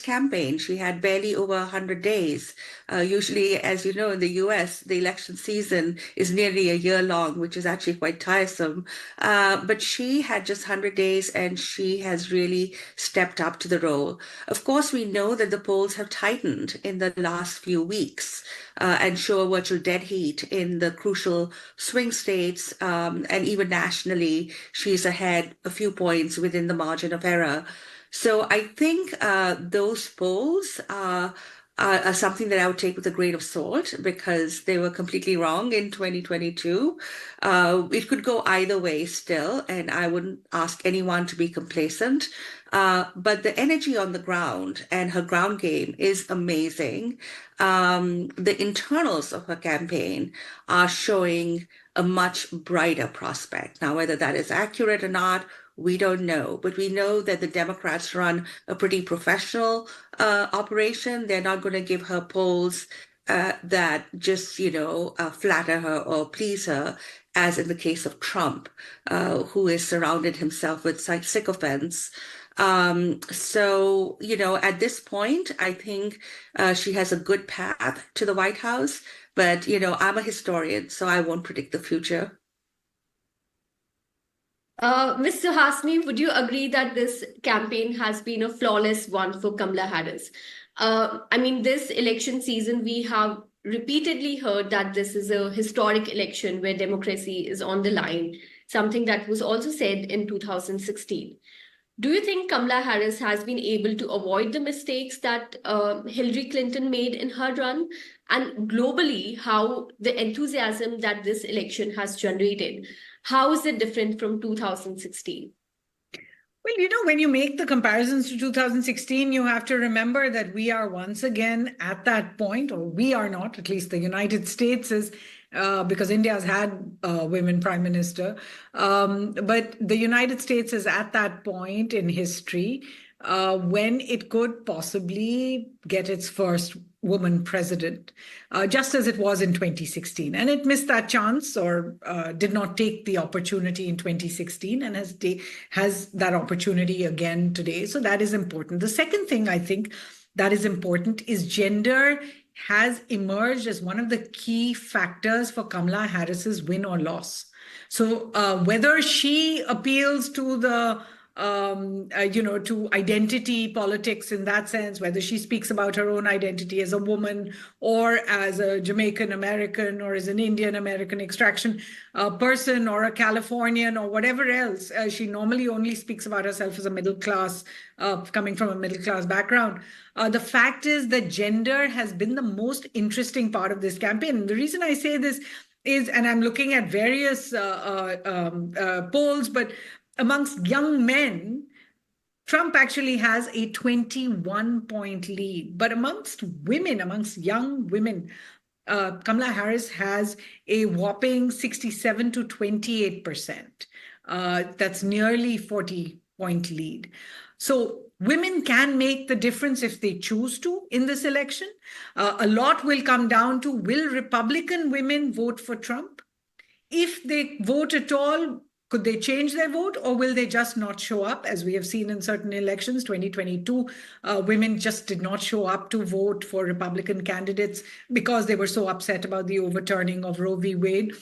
campaign. She had barely over 100 days. Usually, as you know, in the US, the election season is nearly a year long, which is actually quite tiresome. But she had just 100 days and she has really stepped up to the role. Of course, we know that the polls have tightened in the last few weeks and show a virtual dead heat in the crucial swing states, and even nationally, she's ahead a few points within the margin of error. So I think those polls are something that I would take with a grain of salt because they were completely wrong in 2022. It could go either way still, and I wouldn't ask anyone to be complacent. But the energy on the ground and her ground game is amazing. The internals of her campaign are showing a much brighter prospect. Now, whether that is accurate or not, we don't know, but we know that the Democrats run a pretty professional operation. They're not going to give her polls that just, flatter her or please her, as in the case of Trump, who has surrounded himself with sycophants. At this point, I think she has a good path to the White House, but, I'm a historian, so I won't predict the future. Ms. Suhasini, would you agree that this campaign has been a flawless one for Kamala Harris? This election season, we have repeatedly heard that this is a historic election where democracy is on the line, something that was also said in 2016. Do you think Kamala Harris has been able to avoid the mistakes that Hillary Clinton made in her run? And globally, how the enthusiasm that this election has generated, how is it different from 2016? Well, when you make the comparisons to 2016, you have to remember that we are once again at that point, or we are not, at least the United States is, because India has had a women prime minister. But the United States is at that point in history when it could possibly get its first woman president, just as it was in 2016. And it missed that chance or did not take the opportunity in 2016 and has that opportunity again today. So that is important. The second thing I think that is important is gender has emerged as one of the key factors for Kamala Harris's win or loss. So whether she appeals to the to identity politics in that sense, whether she speaks about her own identity as a woman or as a Jamaican American or as an Indian American extraction person or a Californian or whatever else. She normally only speaks about herself as a middle class, coming from a middle class background. The fact is that gender has been the most interesting part of this campaign. And the reason I say this is, and I'm looking at various polls, but amongst young men, Trump actually has a 21-point lead. But amongst women, amongst young women, Kamala Harris has a whopping 67 to 28%. That's nearly 40-point lead. So women can make the difference if they choose to in this election. A lot will come down to, will Republican women vote for Trump? If they vote at all, could they change their vote, or will they just not show up? As we have seen in certain elections, 2022, women just did not show up to vote for Republican candidates because they were so upset about the overturning of Roe v. Wade.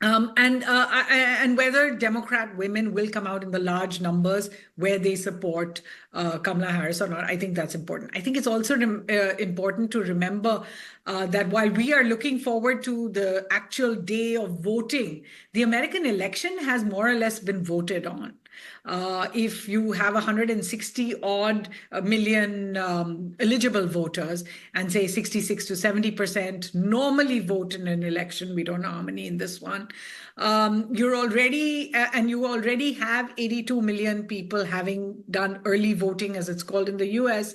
And whether Democrat women will come out in the large numbers where they support Kamala Harris or not, I think that's important. I think it's also important to remember that while we are looking forward to the actual day of voting, the American election has more or less been voted on. If you have 160 odd million eligible voters and say 66 to 70% normally vote in an election, we don't know how many in this one, you already have 82 million people having done early voting, as it's called in the US,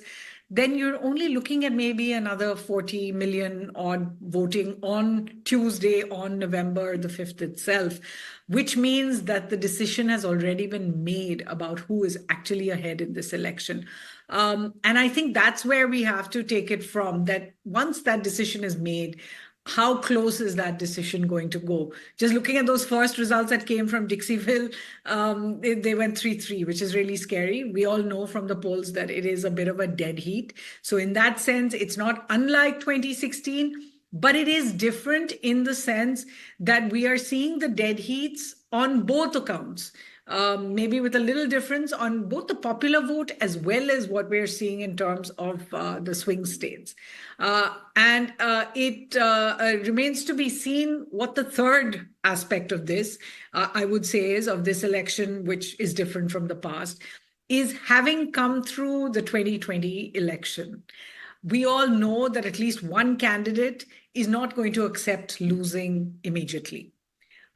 then you're only looking at maybe another 40 million odd voting on Tuesday, on November the 5th itself, which means that the decision has already been made about who is actually ahead in this election. And I think that's where we have to take it from, that once that decision is made, how close is that decision going to go? Just looking at those first results that came from Dixiville, they went 3-3, which is really scary. We all know from the polls that it is a bit of a dead heat. So in that sense, it's not unlike 2016, but it is different in the sense that we are seeing the dead heats on both accounts. Maybe with a little difference on both the popular vote as well as what we're seeing in terms of the swing states. And it remains to be seen what the third aspect of this, I would say, is of this election, which is different from the past, is having come through the 2020 election. We all know that at least one candidate is not going to accept losing immediately.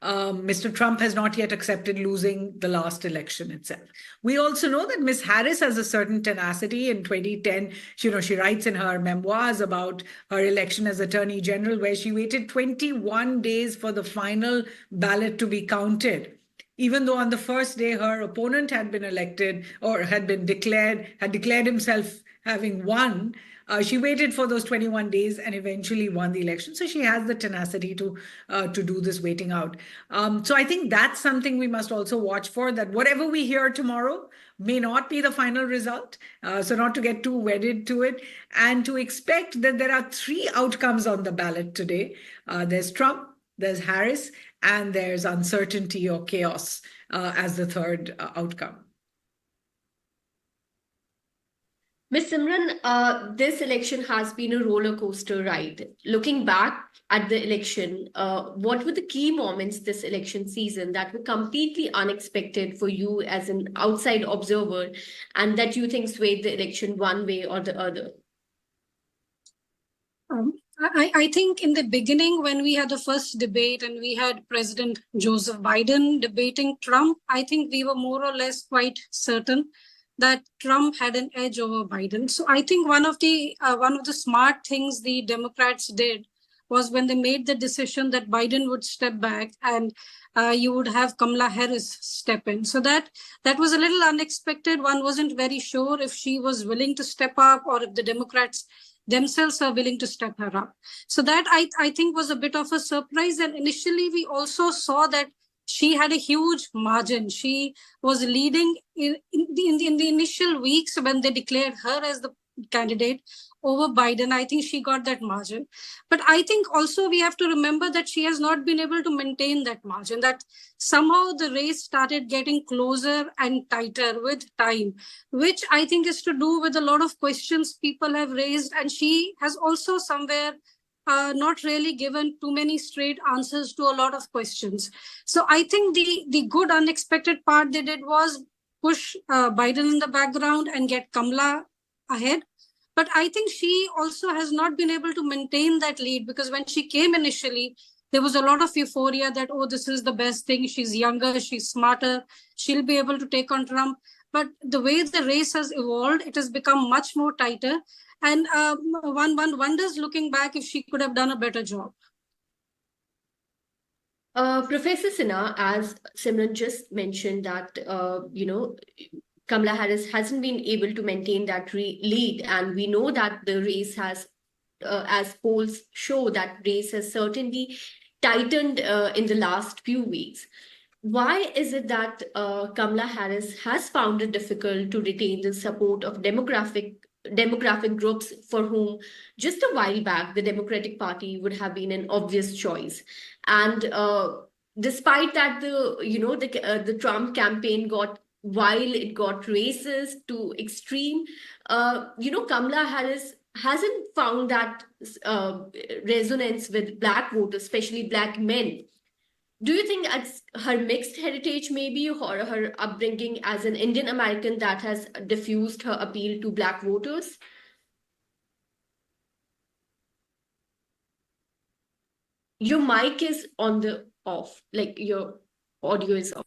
Mr. Trump has not yet accepted losing the last election itself. We also know that Ms. Harris has a certain tenacity. In 2010, she writes in her memoirs about her election as Attorney General, where she waited 21 days for the final ballot to be counted. Even though on the first day her opponent had been elected or had declared himself having won, she waited for those 21 days and eventually won the election. So she has the tenacity to do this waiting out. So I think that's something we must also watch for, that whatever we hear tomorrow may not be the final result. So not to get too wedded to it, and to expect that there are 3 outcomes on the ballot today. There's Trump, there's Harris, and there's uncertainty or chaos as the third outcome. Ms. Simran, this election has been a roller coaster ride. Looking back at the election, what were the key moments this election season that were completely unexpected for you as an outside observer, and that you think swayed the election one way or the other? I think in the beginning, when we had the first debate and we had President Joseph Biden debating Trump, I think we were more or less quite certain that Trump had an edge over Biden. So I think one of the smart things the Democrats did was when they made the decision that Biden would step back and you would have Kamala Harris step in. So that was a little unexpected. One wasn't very sure if she was willing to step up or if the Democrats themselves are willing to step her up. So that I think was a bit of a surprise. And initially we also saw that she had a huge margin. She was leading in the initial weeks when they declared her as the candidate over Biden. I think she got that margin. But I think also we have to remember that she has not been able to maintain that margin, that somehow the race started getting closer and tighter with time, which I think is to do with a lot of questions people have raised. And she has also somewhere not really given too many straight answers to a lot of questions. So I think the good unexpected part they did was push Biden in the background and get Kamala ahead. But I think she also has not been able to maintain that lead, because when she came initially, there was a lot of euphoria that, oh, this is the best thing. She's younger, she's smarter, she'll be able to take on Trump. But the way the race has evolved, it has become much more tighter. And one wonders, looking back, if she could have done a better job. Professor Sinha, as Simran just mentioned that, Kamala Harris hasn't been able to maintain that lead. And we know that the race has, as polls show, that race has certainly tightened in the last few weeks. Why is it that Kamala Harris has found it difficult to retain the support of demographic groups for whom just a while back the Democratic Party would have been an obvious choice? And despite that, the Trump campaign got racist to extreme, Kamala Harris hasn't found that resonance with Black voters, especially Black men. Do you think it's her mixed heritage, maybe, or her upbringing as an Indian American, that has diffused her appeal to Black voters? Your mic is on the off, like your audio is off.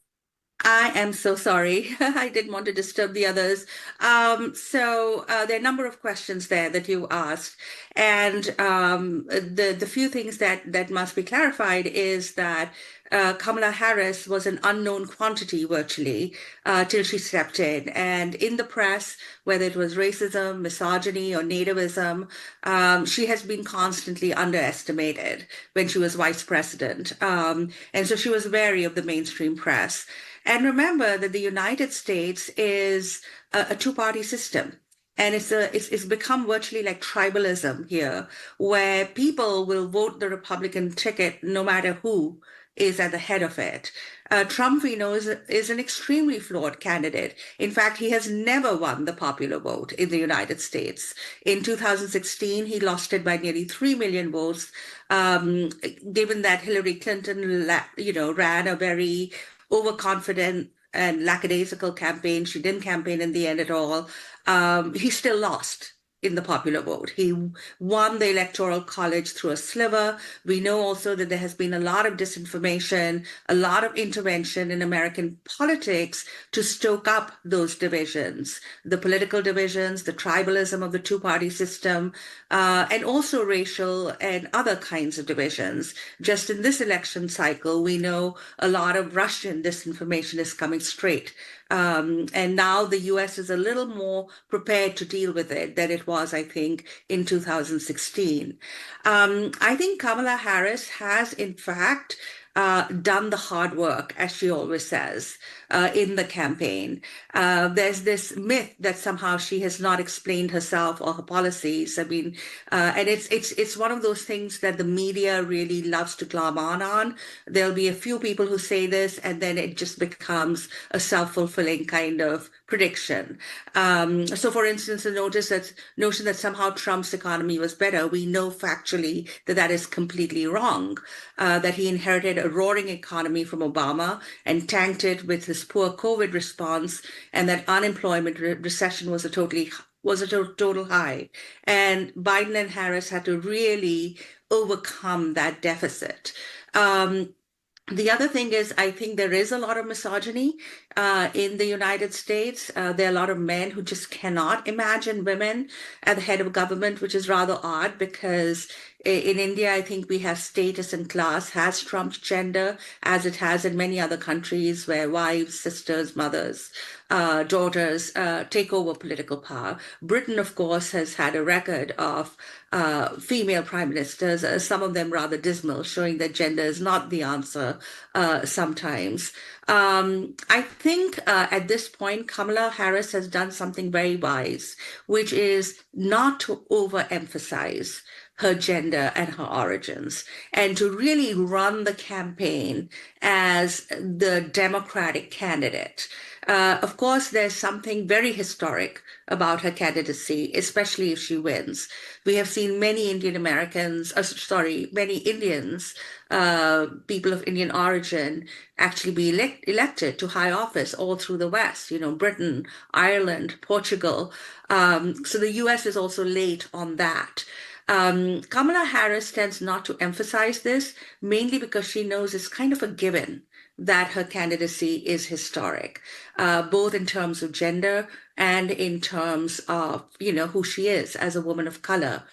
I am so sorry. I didn't want to disturb the others. There are a number of questions there that you asked, and the few things that must be clarified is that Kamala Harris was an unknown quantity virtually till she stepped in, and in the press, whether it was racism, misogyny, or nativism, she has been constantly underestimated when she was vice president, and so she was wary of the mainstream press. And remember that the United States is a two-party system. And it's become virtually like tribalism here, where people will vote the Republican ticket no matter who is at the head of it. Trump, we know, is an extremely flawed candidate. In fact, he has never won the popular vote in the United States. In 2016, he lost it by nearly 3 million votes, given that Hillary Clinton, ran a very overconfident and lackadaisical campaign. She didn't campaign in the end at all. He still lost in the popular vote. He won the Electoral College through a sliver. We know also that there has been a lot of disinformation, a lot of intervention in American politics to stoke up those divisions, the political divisions, the tribalism of the two-party system, and also racial and other kinds of divisions. Just in this election cycle, we know a lot of Russian disinformation is coming straight. And now the US is a little more prepared to deal with it than it was, I think, in 2016. I think Kamala Harris has, in fact, done the hard work, as she always says, in the campaign. There's this myth that somehow she has not explained herself or her policies. I mean, and it's one of those things that the media really loves to glom on. There'll be a few people who say this, and then it just becomes a self-fulfilling kind of prediction. So, for instance, the notion that somehow Trump's economy was better, we know factually that that is completely wrong. That he inherited a roaring economy from Obama and tanked it with his poor COVID response, and that unemployment recession was a total high. And Biden and Harris had to really overcome that deficit. The other thing is, I think there is a lot of misogyny in the United States. There are a lot of men who just cannot imagine women at the head of government, which is rather odd because in India, I think we have status and class has trumped gender, as it has in many other countries where wives, sisters, mothers, daughters take over political power. Britain, of course, has had a record of female prime ministers, some of them rather dismal, showing that gender is not the answer sometimes. I think at this point, Kamala Harris has done something very wise, which is not to overemphasize her gender and her origins, and to really run the campaign as the Democratic candidate. Of course, there's something very historic about her candidacy, especially if she wins. We have seen many many Indians, people of Indian origin, actually be elected to high office all through the West, Britain, Ireland, Portugal. So the US is also late on that. Kamala Harris tends not to emphasize this, mainly because she knows it's kind of a given that her candidacy is historic, both in terms of gender and in terms of, who she is as a woman of color.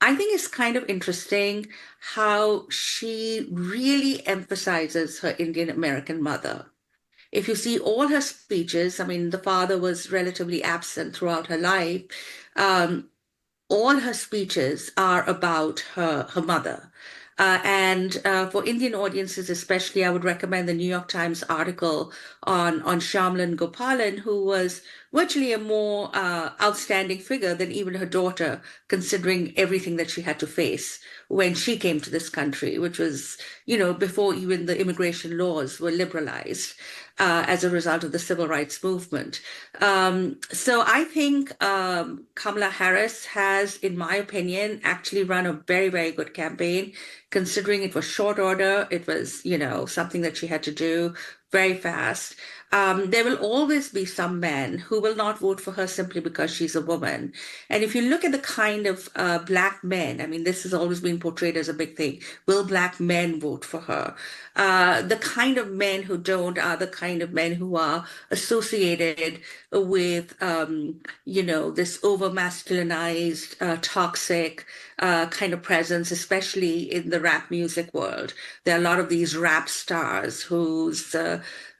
I think it's kind of interesting how she really emphasizes her Indian American mother. If you see all her speeches, I mean, the father was relatively absent throughout her life. All her speeches are about her mother. And for Indian audiences especially, I would recommend the New York Times article on Shyamlan Gopalan, who was virtually a more outstanding figure than even her daughter, considering everything that she had to face when she came to this country, which was, before even the immigration laws were liberalized as a result of the civil rights movement. So I think Kamala Harris has, in my opinion, actually run a very, very good campaign, considering it was short order. It was, something that she had to do very fast. There will always be some men who will not vote for her simply because she's a woman. And if you look at the kind of Black men, I mean, this has always been portrayed as a big thing. Will Black men vote for her? The kind of men who don't are the kind of men who are associated with, this over-masculinized, toxic kind of presence, especially in the rap music world. There are a lot of these rap stars whose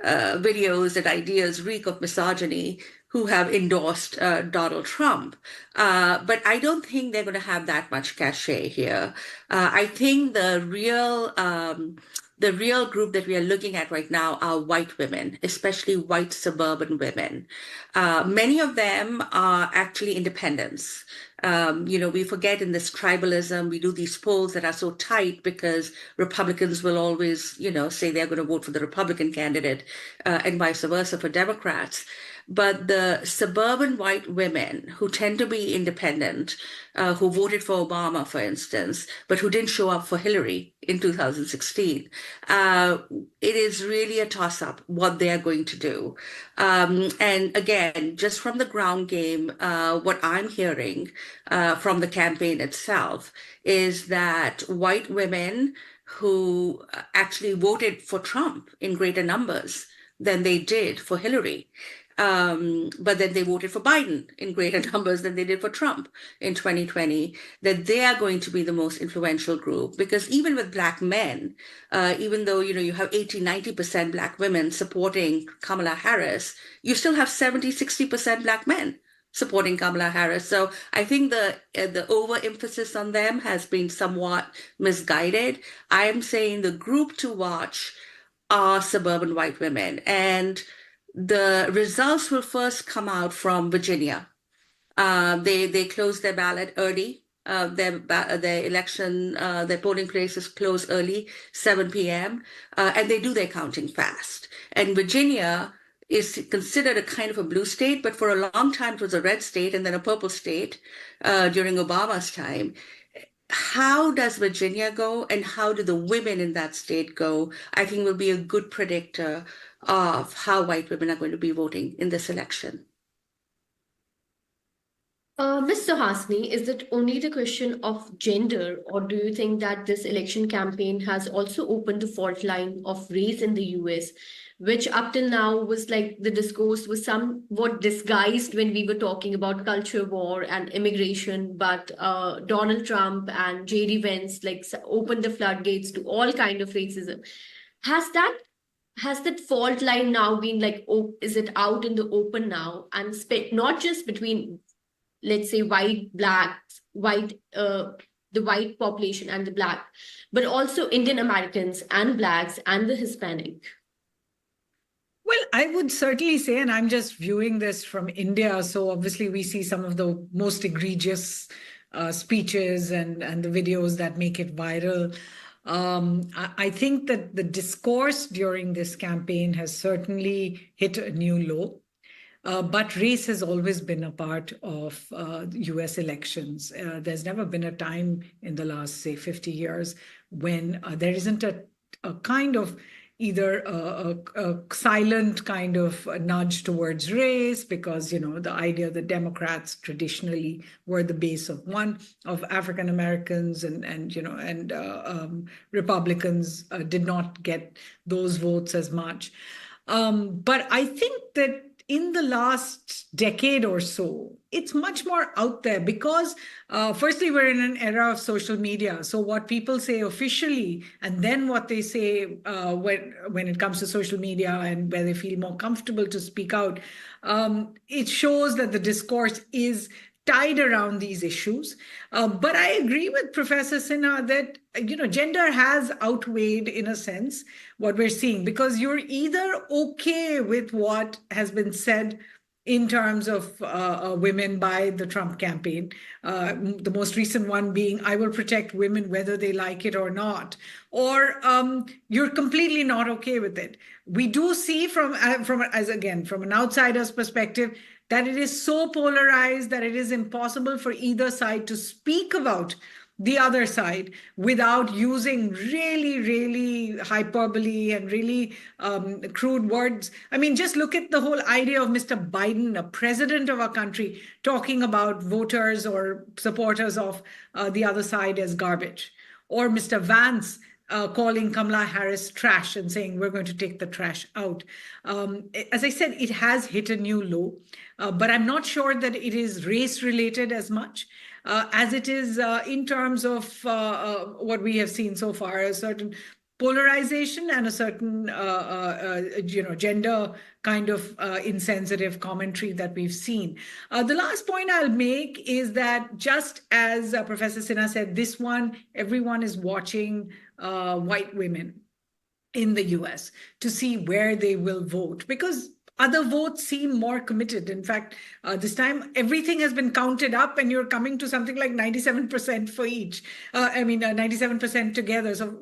videos and ideas reek of misogyny who have endorsed Donald Trump. But I don't think they're going to have that much cachet here. I think the real group that we are looking at right now are white women, especially white suburban women. Many of them are actually independents. We forget in this tribalism, we do these polls that are so tight because Republicans will always, say they're going to vote for the Republican candidate and vice versa for Democrats. But the suburban white women who tend to be independent, who voted for Obama, for instance, but who didn't show up for Hillary in 2016, it is really a toss-up what they're going to do. And again, just from the ground game, what I'm hearing from the campaign itself is that white women who actually voted for Trump in greater numbers than they did for Hillary. But then they voted for Biden in greater numbers than they did for Trump in 2020, that they are going to be the most influential group. Because even with Black men, even though, you have 80, 90% Black women supporting Kamala Harris, you still have 70, 60% Black men supporting Kamala Harris. So I think the overemphasis on them has been somewhat misguided. I'm saying the group to watch are suburban white women. And the results will first come out from Virginia. They closed their ballot early. Their election, their polling places close early, 7 p.m., and they do their counting fast. And Virginia is considered a kind of a blue state, but for a long time it was a red state and then a purple state during Obama's time. How does Virginia go and how do the women in that state go, I think will be a good predictor of how white women are going to be voting in this election. Ms. Suhasini, is it only the question of gender, or do you think that this election campaign has also opened the fault line of race in the US, which up till now was like the discourse was somewhat disguised when we were talking about culture war and immigration, but Donald Trump and J.D. Vance opened the floodgates to all kind of racism. Has that fault line now been is it out in the open now, and not just between, let's say, the white population and the Black, but also Indian Americans and Blacks and the Hispanic? Well, I would certainly say, and I'm just viewing this from India, so obviously we see some of the most egregious speeches and the videos that make it viral. I think that the discourse during this campaign has certainly hit a new low. But race has always been a part of US elections. There's never been a time in the last, say, 50 years when there isn't a kind of either a silent kind of nudge towards race, because, the idea that Democrats traditionally were the base of African Americans and Republicans did not get those votes as much. But I think that in the last decade or so, it's much more out there because, firstly, we're in an era of social media. So what people say officially and then what they say when it comes to social media and where they feel more comfortable to speak out, it shows that the discourse is tied around these issues. But I agree with Professor Sinha that, gender has outweighed, in a sense, what we're seeing, because you're either okay with what has been said in terms of women by the Trump campaign, the most recent one being, I will protect women whether they like it or not, or you're completely not okay with it. We do see from an outsider's perspective, that it is so polarized that it is impossible for either side to speak about the other side without using really, really hyperbole and really crude words. I mean, just look at the whole idea of Mr. Biden, a president of our country, talking about voters or supporters of the other side as garbage. Or Mr. Vance calling Kamala Harris trash and saying we're going to take the trash out. As I said, it has hit a new low, but I'm not sure that it is race-related as much as it is in terms of what we have seen so far, a certain polarization and a certain gender kind of insensitive commentary that we've seen. The last point I'll make is that just as Professor Sinha said, everyone is watching white women in the US to see where they will vote, because other votes seem more committed. In fact, this time everything has been counted up and you're coming to something like 97% for each. 97% together. So,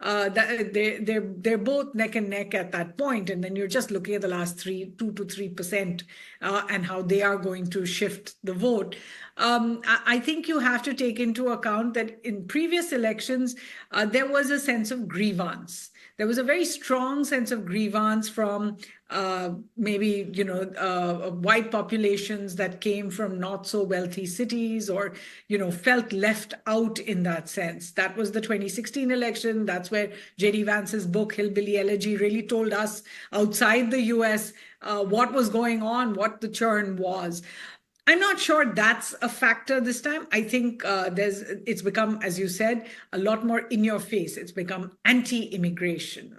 they're both neck and neck at that point. And then you're just looking at the last 2 to 3% and how they are going to shift the vote. I think you have to take into account that in previous elections, there was a sense of grievance. There was a very strong sense of grievance from white populations that came from not so wealthy cities or, felt left out in that sense. That was the 2016 election. That's where J.D. Vance's book, Hillbilly Elegy, really told us outside the US what was going on, what the churn was. I'm not sure that's a factor this time. I think it's become, as you said, a lot more in your face. It's become anti-immigration,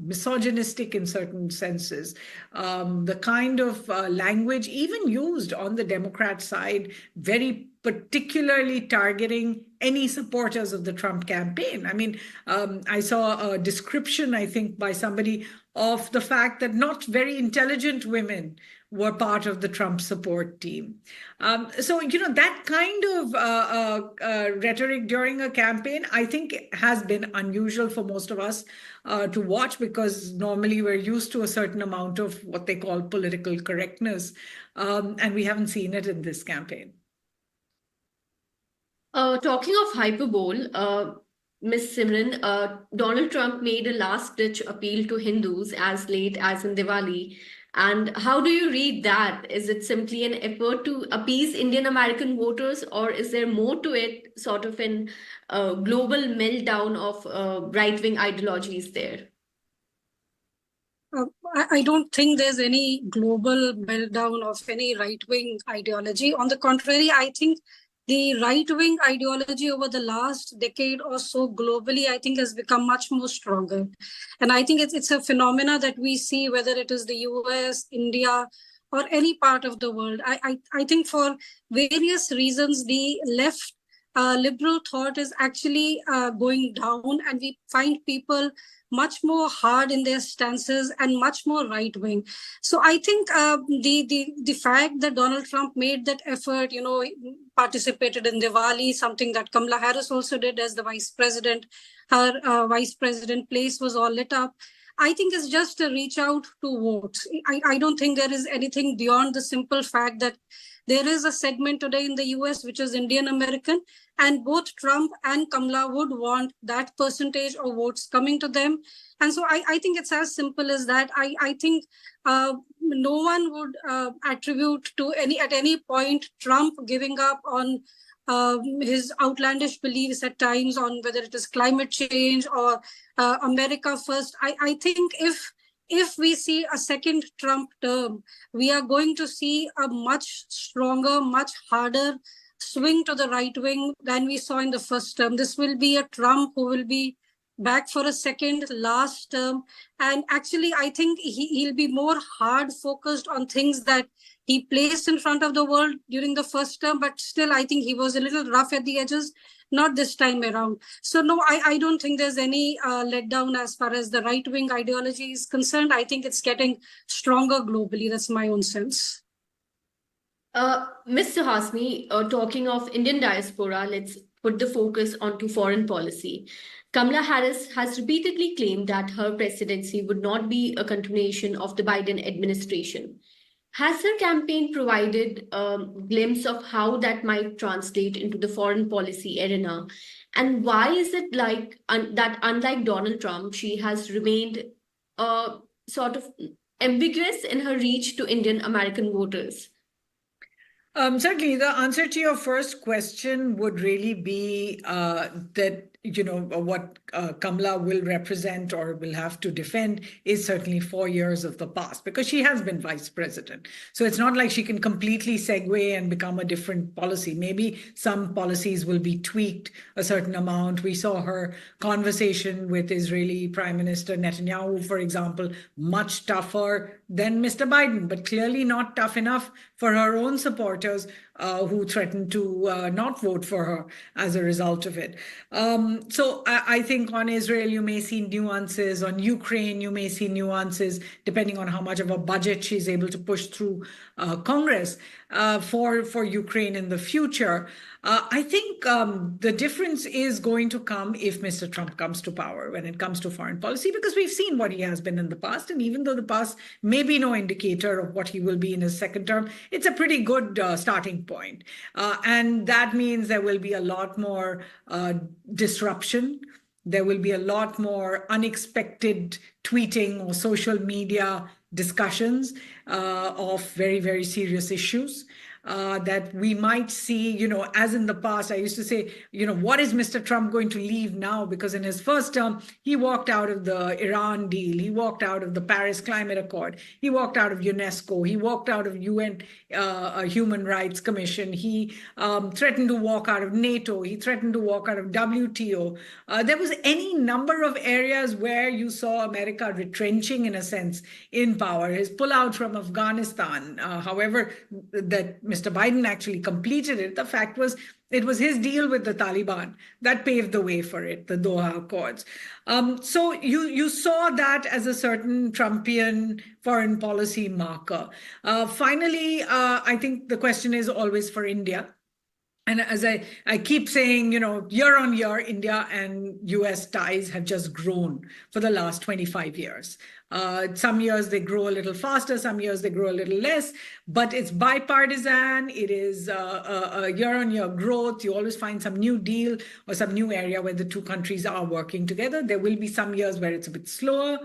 misogynistic in certain senses. The kind of language even used on the Democrat side, very particularly targeting any supporters of the Trump campaign. I mean, I saw a description, I think, by somebody of the fact that not very intelligent women were part of the Trump support team. So, that kind of rhetoric during a campaign, I think has been unusual for most of us to watch, because normally we're used to a certain amount of what they call political correctness. And we haven't seen it in this campaign. Talking of hyperbole, Ms. Simran, Donald Trump made a last-ditch appeal to Hindus as late as in Diwali. And how do you read that? Is it simply an effort to appease Indian American voters, or is there more to it, sort of an global meltdown of right-wing ideologies there? I don't think there's any global meltdown of any right-wing ideology. On the contrary, I think the right-wing ideology over the last decade or so globally, I think, has become much more stronger. And I think it's a phenomena that we see, whether it is the US, India, or any part of the world. I think for various reasons, the left liberal thought is actually going down, and we find people much more hard in their stances and much more right-wing. So I think the fact that Donald Trump made that effort, participated in Diwali, something that Kamala Harris also did as the vice president, her vice president place was all lit up. I think it's just a reach out to votes. I don't think there is anything beyond the simple fact that there is a segment today in the US which is Indian American, and both Trump and Kamala would want that percentage of votes coming to them. And so I think it's as simple as that. I think no one would attribute to at any point Trump giving up on his outlandish beliefs at times on whether it is climate change or America first. I think if we see a second Trump term, we are going to see a much stronger, much harder swing to the right wing than we saw in the first term. This will be a Trump who will be back for a second last term. And actually, I think he'll be more hard focused on things that he placed in front of the world during the first term, but still, I think he was a little rough at the edges, not this time around. So no, I don't think there's any letdown as far as the right-wing ideology is concerned. I think it's getting stronger globally. That's my own sense. Ms. Suhasini, talking of Indian diaspora, let's put the focus onto foreign policy. Kamala Harris has repeatedly claimed that her presidency would not be a continuation of the Biden administration. Has her campaign provided a glimpse of how that might translate into the foreign policy arena? And why is it like that, unlike Donald Trump, she has remained sort of ambiguous in her reach to Indian American voters? Certainly, the answer to your first question would really be that, what Kamala will represent or will have to defend is certainly 4 years of the past, because she has been vice president. So it's not like she can completely segue and become a different policy. Maybe some policies will be tweaked a certain amount. We saw her conversation with Israeli Prime Minister Netanyahu, for example, much tougher than Mr. Biden, but clearly not tough enough for her own supporters who threatened to not vote for her as a result of it. So I think on Israel, you may see nuances. On Ukraine, you may see nuances, depending on how much of a budget she's able to push through Congress for Ukraine in the future. I think the difference is going to come if Mr. Trump comes to power when it comes to foreign policy, because we've seen what he has been in the past. And even though the past may be no indicator of what he will be in his second term, it's a pretty good starting point. And that means there will be a lot more disruption. There will be a lot more unexpected tweeting or social media discussions of very, very serious issues. That we might see, as in the past, I used to say, what is Mr. Trump going to leave now? Because in his first term, he walked out of the Iran deal. He walked out of the Paris Climate Accord. He walked out of UNESCO. He walked out of UN Human Rights Commission. He threatened to walk out of NATO. He threatened to walk out of WTO. There was any number of areas where you saw America retrenching, in a sense, in power. His pullout from Afghanistan, however, that Mr. Biden actually completed it. The fact was, it was his deal with the Taliban that paved the way for it, the Doha Accords. So you saw that as a certain Trumpian foreign policy marker. Finally, I think the question is always for India. And as I keep saying, year on year, India and US ties have just grown for the last 25 years. Some years they grow a little faster, some years they grow a little less, but it's bipartisan. It is a year-on-year growth. You always find some new deal or some new area where the two countries are working together. There will be some years where it's a bit slower.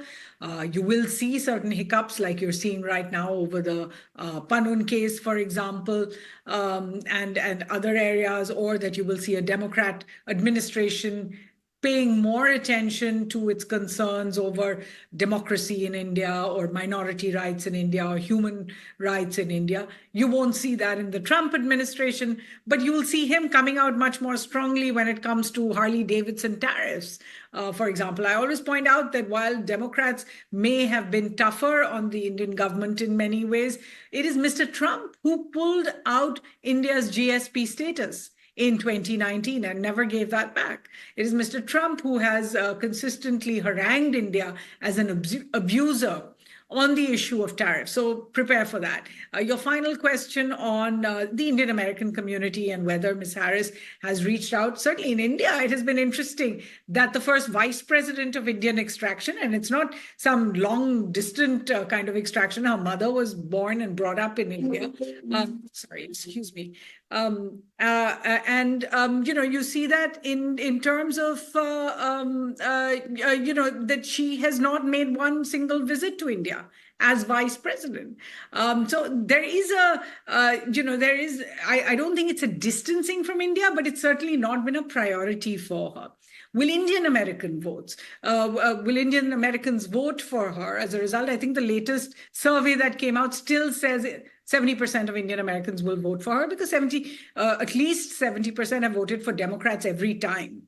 You will see certain hiccups like you're seeing right now over the Panun case, for example, and other areas, or that you will see a Democrat administration paying more attention to its concerns over democracy in India or minority rights in India or human rights in India. You won't see that in the Trump administration, but you will see him coming out much more strongly when it comes to Harley-Davidson tariffs. For example, I always point out that while Democrats may have been tougher on the Indian government in many ways, it is Mr. Trump who pulled out India's GSP status in 2019 and never gave that back. It is Mr. Trump who has consistently harangued India as an abuser on the issue of tariffs. So prepare for that. Your final question on the Indian American community and whether Ms. Harris has reached out. Certainly in India, it has been interesting that the first vice president of Indian extraction, and it's not some long distant kind of extraction. Her mother was born and brought up in India. Sorry, excuse me. You see that in terms of, that she has not made one single visit to India as vice president. So there is I don't think it's a distancing from India, but it's certainly not been a priority for her. Will Indian Americans vote for her as a result? I think the latest survey that came out still says 70% of Indian Americans will vote for her, because at least 70% have voted for Democrats every time.